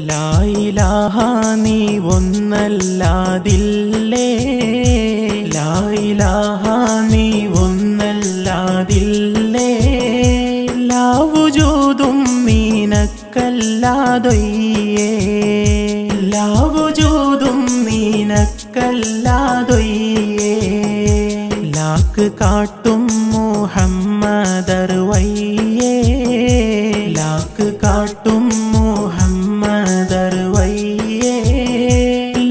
ലാ ഇലാഹ നീ ഒന്നല്ലാതില്ലേ, ലാ ഇലാഹ നീ ഒന്നല്ലാതില്ലേ, ലാ വുജൂദും നീനക്കല്ലാതൊയ്യേ, ലാ വുജൂദും നീനക്കല്ലാതൊയ്യേ, ലാക്ക് കാട്ടും മുഹമ്മദർ വയ്യേ, ലാക്ക് കാട്ടും മുഹമ്മദർ വയ്യേ,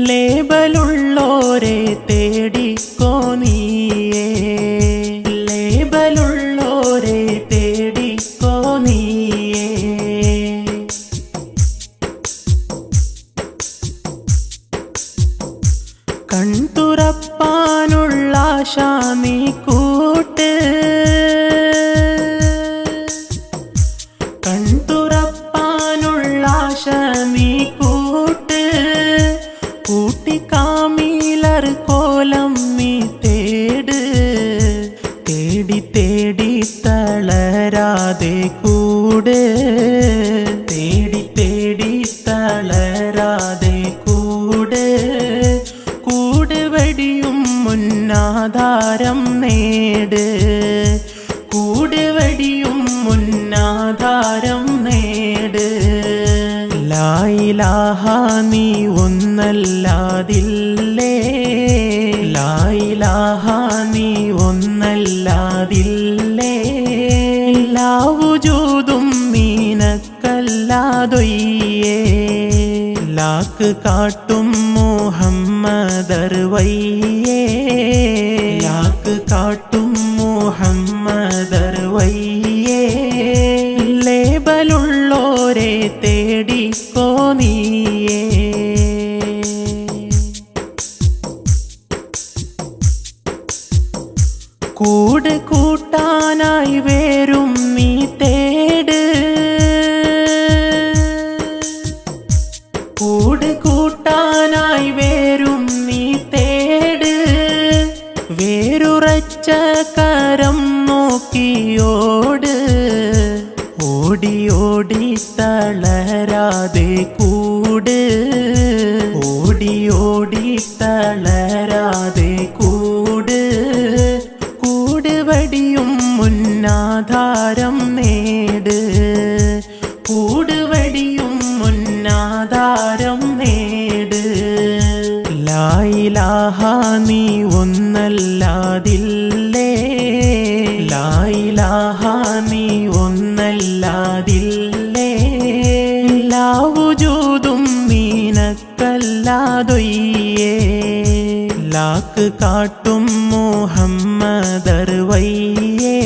ലേബലുള്ളോരെ തേടിക്കോ നീയേ, ലേബലുള്ളോരെ തേടിക്കോ നീയേ. കൺതുറപ്പാനുള്ള ആശ നീ കൂട്ട്, കൺതുറപ്പാനുള്ള ആശ നീ കൂട്ട്, കൂട്ടിക്കാമീലർ കോലം നീ തേട്, തേടി തേടി തളരാതെ കൂട്, തേടി തേടി തളരാതെ കൂട്, കൂട് വടിയും മുന്നാധാരം നേട്, കൂട് വടിയും മുന്നാധാരം നേട്. ലാ ഇലാഹ നീ ഒന്നല്ലാതില്ലേ, ലാ ഇലാഹ നീ ഒന്നല്ലാതില്ലേ, ലാ വുജൂദും നീനക്കല്ലാതൊയ്യേ, ലാക്ക് കാട്ടും മുഹമ്മദർ വയ്യേ, ലാക്ക് കാട്ടും മുഹമ്മദർ വയ്യേ, ലേബലുള്ളോരെ തേടിക്കോ നീയേ. കൂട് കൂട്ടാനായി വേരും നീ തേട്, കൂട് കൂട്ടാനായി വേരും നീ തേട്, വേരുറച്ച കരം നോക്കിയോട്, ഓടി ഓടി തളരാതെ കൂട്, ഓടി ഓടി തളരാതെ കൂട്, കൂട് വടിയും മുന്നാധാരം നേട്, കൂട് വടിയും മുന്നാധാരം നേട്. ലാ ഇലാഹ നീ ഒന്നല്ലാതില്ലേ, ലാ ഇലാഹ നീ ഒന്നല്ലാതില്ലേ, ലാ വുജൂദും നീനക്കല്ലാതൊയ്യേ, ലാക്ക് കാട്ടും മുഹമ്മദർ വയ്യേ,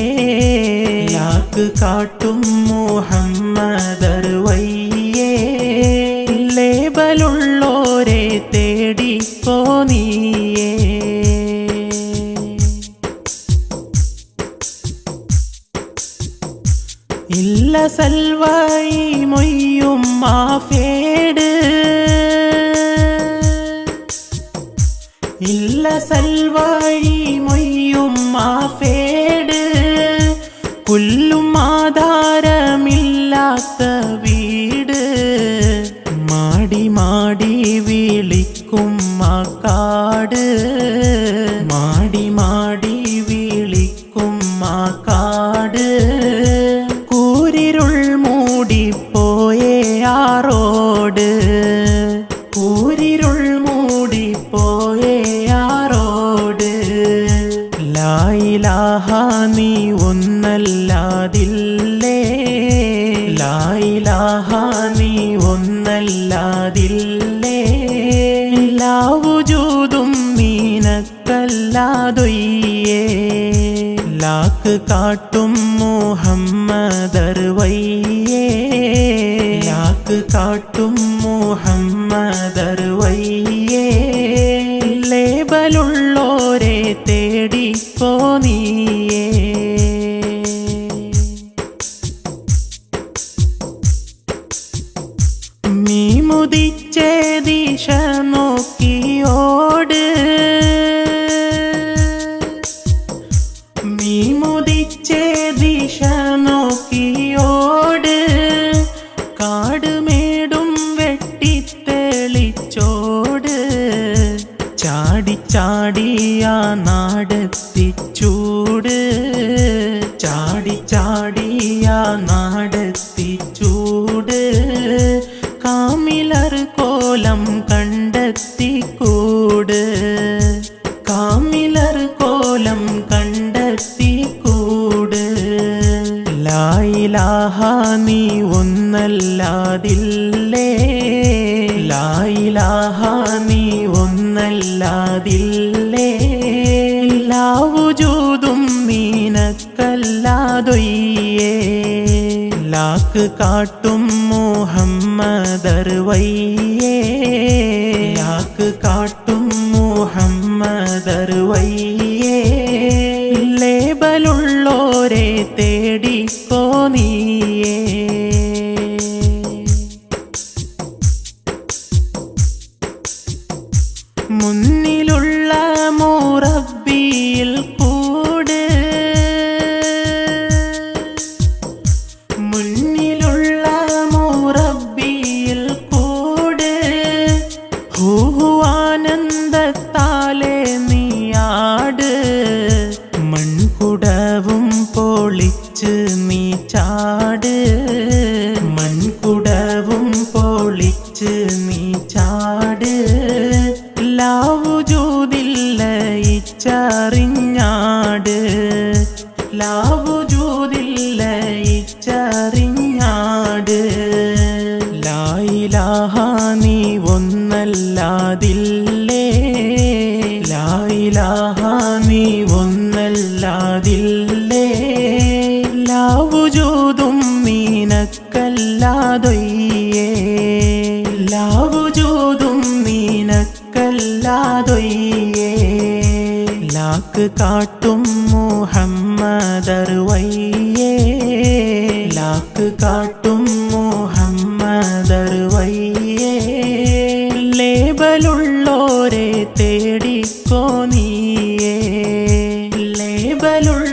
ലാക്ക് കാട്ടും മുഹമ്മദർ വയ്യേ, ലേബലുള്ളോരെ തേടിക്കോ നീയേ. ഇല്ല സൽവഴി മൊയ്യും മാഫേട്, ഇല്ല സൽവഴി മൊയ്യും മാഫേട്, കൊല്ലും ആധാരമില്ലാത്ത വീട്, മാടി മാടി വിളിക്കും ആ കാട്, മാടി മാടി വിളിക്കും ആ കാട്, കൂരിരുൾ മൂടിപ്പോയേ ആ റോഡ്, കൂരിരുൾ മൂടിപ്പോയേ ആ റോഡ്. ലാ ഇലാഹ നീ ഒന്നല്ലാതില്ലേ, ലാ ഇലാഹ നീ ഒന്നല്ലാതില്ലേ, ലാ വുജൂദും നീനക്കല്ലാതൊയ്യേ, ലാക്ക് കാട്ടും മുഹമ്മദർ വയ്യേ, ലാക്ക് കാട്ടും മുഹമ്മദർ വയ്യേ, ലേബലുള്ളോരെ തേടിക്കോ നീയേ. നീ മുദിച്ചേ ദിശ നോക്കിയോട്, നീ മുദിച്ചേ ദിശ നോക്കിയോട്, നാടെത്തിച്ചൂട് കാമിലർ കോലം കണ്ടെത്തിക്കൂട് കാമിലർ കോലം കണ്ടെത്തിക്കൂട് ലാ ഇലാഹ നീ ഒന്നല്ലാതില്ലേ ലാ ഇലാഹ നീ ഒന്നല്ലാതില്ലേ എല്ലാ വജൂദും നീനക്കല്ലാതൊയ്യേ ലാക്ക് കാട്ടും മുഹമ്മദർവയ്യേ ലാക്ക് കാട്ടും മുഹമ്മദർവയ്യേ ലേബലുള്ളോരെ തേടിക്കോ നീയേ മുന്നിലുള്ള മുറബ്ബിയിൽ കൂട് മുന്നിലുള്ള മുറബ്ബിയിൽ കൂട് ആനന്ദത്താലെ നീയാട് മൺകുടവും പൊളിച്ച് നീ ചാട് മൺകുടവും പൊളിച്ച് നീ ചാട് ലാവുജൂദില്ല ഇച്ചറിഞ്ഞാട് ലാവുജൂദില്ല ഇച്ചറിഞ്ഞാട് ലാ ഇലാഹ നീ ഒന്നല്ലാതില്ലേ ലാ ഇലാഹ നീ ഒന്നല്ലാതില്ലേ ലാവുജൂദും നീനക്കല്ലാതൊയ്യേ ലാവുജൂദും നീനക്കല്ലാതൊയ്യേ ലാക്ക് കാട്ടും മുഹമ്മദർവയ്യേ ലാക്ക് കാട്ടും മുഹമ്മദർവയ്യേ ലേബലുള്ളോരെ തേടിക്കോ നീയേ ലേബലുള്ള